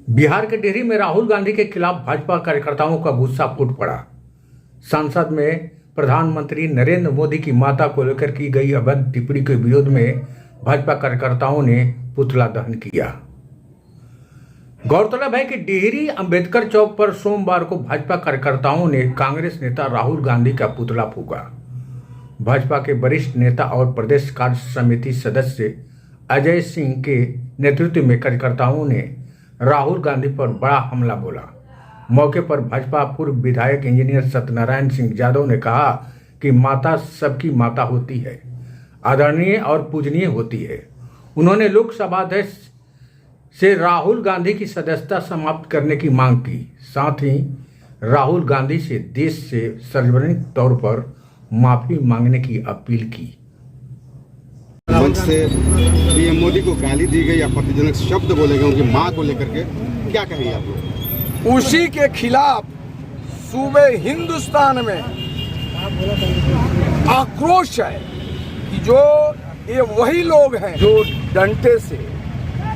बिहार के डिहरी में राहुल गांधी के खिलाफ भाजपा कार्यकर्ताओं का गुस्सा फूट पड़ा। संसद में प्रधानमंत्री नरेंद्र मोदी की माता को लेकर की गई अभद्र टिप्पणी के विरोध में भाजपा कार्यकर्ताओं ने पुतला दहन किया। गौरतलब है कि डिहरी अंबेडकर चौक पर सोमवार को भाजपा कार्यकर्ताओं ने कांग्रेस नेता राहुल गांधी का पुतला फूंका। भाजपा के वरिष्ठ नेता और प्रदेश कार्य समिति सदस्य अजय सिंह के नेतृत्व में कार्यकर्ताओं ने राहुल गांधी पर बड़ा हमला बोला। मौके पर भाजपा पूर्व विधायक इंजीनियर सत्यनारायण सिंह यादव ने कहा कि माता सबकी माता होती है, आदरणीय और पूजनीय होती है। उन्होंने लोकसभा अध्यक्ष से राहुल गांधी की सदस्यता समाप्त करने की मांग की। साथ ही राहुल गांधी से देश से सार्वजनिक तौर पर माफी मांगने की अपील की। मंच से पीएम मोदी को गाली दी गई, आपत्तिजनक शब्द बोले गए उनकी मां को लेकर के, क्या कहेंगे आप लोग? उसी के खिलाफ सूबे हिंदुस्तान में आक्रोश है कि जो ये वही लोग हैं जो डंडे से,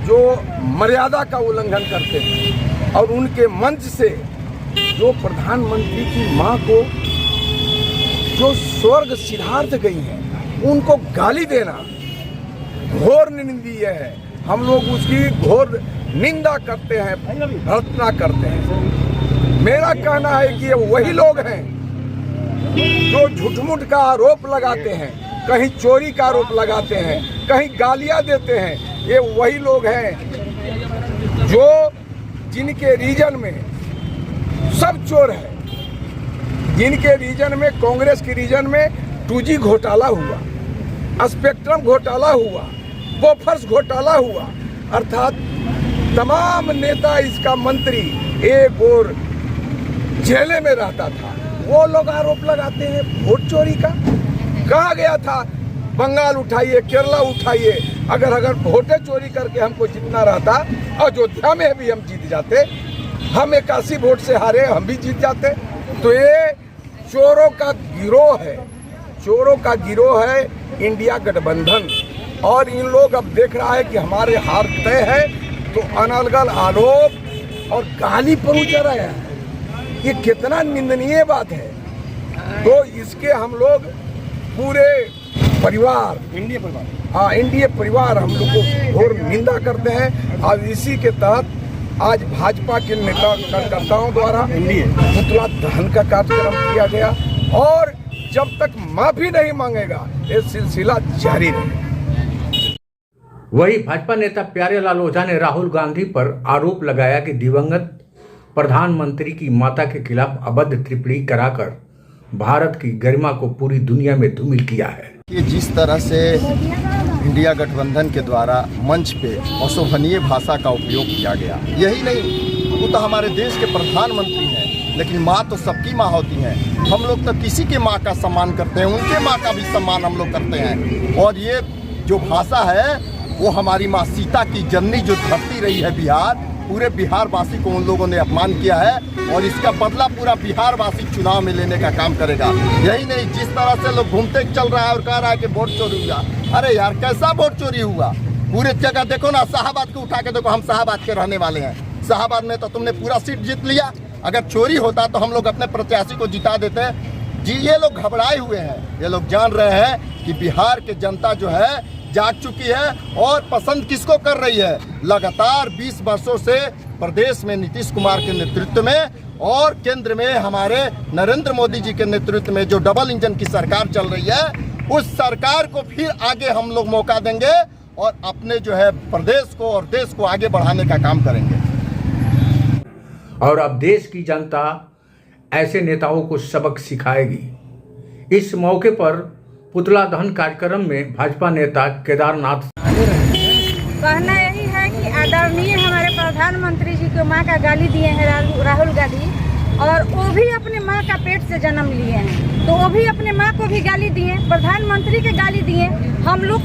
जो मर्यादा का उल्लंघन करते हैं और उनके मंच से जो प्रधानमंत्री की मां को जो स्वर्ग सिधार्थ गई है उनको गाली देना घोर निंदनीय है। हम लोग उसकी घोर निंदा करते हैं, भर्त्सना करते हैं। मेरा कहना है कि ये वही लोग हैं जो झूठ-मूठ का आरोप लगाते हैं, कहीं चोरी का आरोप लगाते हैं, कहीं गालियां देते हैं। ये वही लोग हैं जो जिनके रीजन में सब चोर है, जिनके रीजन में, कांग्रेस के रीजन में 2G घोटाला हुआ, स्पेक्ट्रम घोटाला हुआ, बोफर्स घोटाला हुआ, अर्थात तमाम नेता, इसका मंत्री एक और जेल में रहता था। वो लोग आरोप लगाते हैं वोट चोरी का। कहा गया था बंगाल उठाइए, केरला उठाइए, अगर वोटें चोरी करके हमको जीतना रहता, अयोध्या में भी हम जीत जाते, हम 81 वोट से हारे, हम भी जीत जाते। तो ये चोरों का गिरोह है, चोरों का गिरोह है इंडिया गठबंधन। और इन लोग अब देख रहा है कि हमारे हार तय है, तो अनर्गल आरोप और गाली पर उतर रहे हैं। ये कितना निंदनीय बात है। तो इसके हम लोग पूरे परिवार, इंडिया परिवार हम लोग को घोर निंदा करते हैं। और इसी के तहत आज भाजपा के नेता कार्यकर्ताओं द्वारा पुतला दहन का कार्यक्रम किया गया और जब तक माफी नहीं मांगेगा ये सिलसिला जारी रहेगा। वही भाजपा नेता प्यारेलाल ओझा ने राहुल गांधी पर आरोप लगाया कि दिवंगत प्रधानमंत्री की माता के खिलाफ अभद्र टिप्पणी कराकर भारत की गरिमा को पूरी दुनिया में धूमिल किया है। ये जिस तरह से इंडिया गठबंधन के द्वारा मंच पे अशोभनीय भाषा का उपयोग किया गया, यही नहीं, वो तो हमारे देश के प्रधानमंत्री हैं, लेकिन माँ तो सबकी माँ होती है। हम लोग तो किसी के माँ का सम्मान करते हैं, उनके माँ का भी सम्मान हम लोग करते हैं। और ये जो भाषा है वो हमारी माँ सीता की जननी जो धरती रही है बिहार, पूरे बिहार वासी को उन लोगों ने अपमान किया है और इसका बदला पूरा बिहार वासी चुनाव में लेने का काम करेगा। यही नहीं, जिस तरह से लोग घूमते चल रहा है और कह रहा है कि वोट चोरी हुआ, अरे यार कैसा वोट चोरी हुआ? पूरे जगह देखो ना, शाहबाद को उठा के देखो, हम शाहबाद के रहने वाले हैं। शाहबाद में तो तुमने पूरा सीट जीत लिया। अगर चोरी होता तो हम लोग अपने प्रत्याशी को जिता देते जी। ये लोग घबराए हुए हैं, ये लोग जान रहे हैं कि बिहार की जनता जो है जाग चुकी है और पसंद किसको कर रही है। लगातार 20 वर्षों से प्रदेश में नीतीश कुमार के नेतृत्व में और केंद्र में हमारे नरेंद्र मोदी जी के नेतृत्व में जो डबल इंजन की सरकार चल रही है, उस सरकार को फिर आगे हम लोग मौका देंगे और अपने जो है प्रदेश को और देश को आगे बढ़ाने का काम करेंगे। और अब देश की जनता ऐसे नेताओं को सबक सिखाएगी। इस मौके पर पुतला दहन कार्यक्रम में भाजपा नेता केदारनाथ कहना यही है कि आदरणीय हमारे प्रधानमंत्री जी को मां का गाली दिए हैं राहुल गांधी, और वो भी अपने मां का पेट से जन्म लिए हैं, तो वो भी अपने मां को भी गाली दिए, प्रधानमंत्री के गाली दिए। हम लोग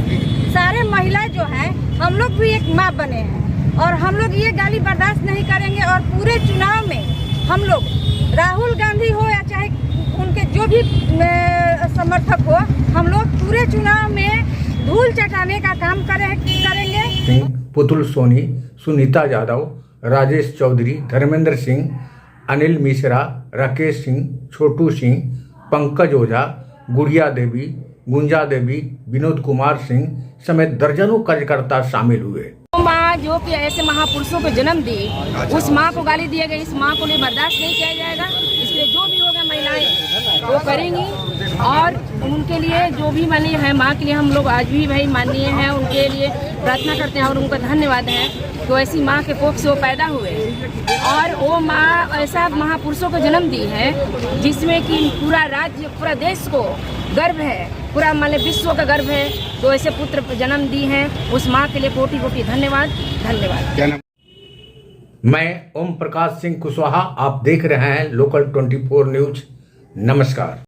सारे महिलाएं जो हैं, हम लोग भी एक मां बने हैं और हम लोग ये गाली बर्दाश्त नहीं करेंगे। और पूरे चुनाव में हम लोग राहुल गांधी हो या चाहे उनके जो भी समर्थक हो, हम लोग पूरे चुनाव में धूल चटाने का काम करेंगे। पुतुल सोनी, सुनीता यादव, राजेश चौधरी, धर्मेंद्र सिंह, अनिल मिश्रा, राकेश सिंह, छोटू सिंह, पंकज ओझा, गुड़िया देवी, गुंजा देवी, विनोद कुमार सिंह समेत दर्जनों कार्यकर्ता शामिल हुए। माँ जो कि ऐसे महापुरुषों को जन्म दी, उस माँ को गाली दिया गया, इस माँ को लिए बर्दाश्त नहीं किया जाएगा। इसलिए जो भी होगा महिलाएं वो करेंगी और उनके लिए जो भी माननीय है माँ के लिए हम लोग आज भी भाई माननीय हैं, उनके लिए प्रार्थना करते हैं और उनका धन्यवाद है तो ऐसी माँ के कोख से वो पैदा हुए और वो माँ ऐसा महापुरुषों को जन्म दी है जिसमें कि पूरा राज्य, पूरा देश को गर्व है, पूरा मतलब विश्व का गर्व है। तो ऐसे पुत्र जन्म दी हैं, उस माँ के लिए कोटि कोटि धन्यवाद। धन्यवाद। मैं ओम प्रकाश सिंह कुशवाहा, आप देख रहे हैं लोकल 24 न्यूज। नमस्कार।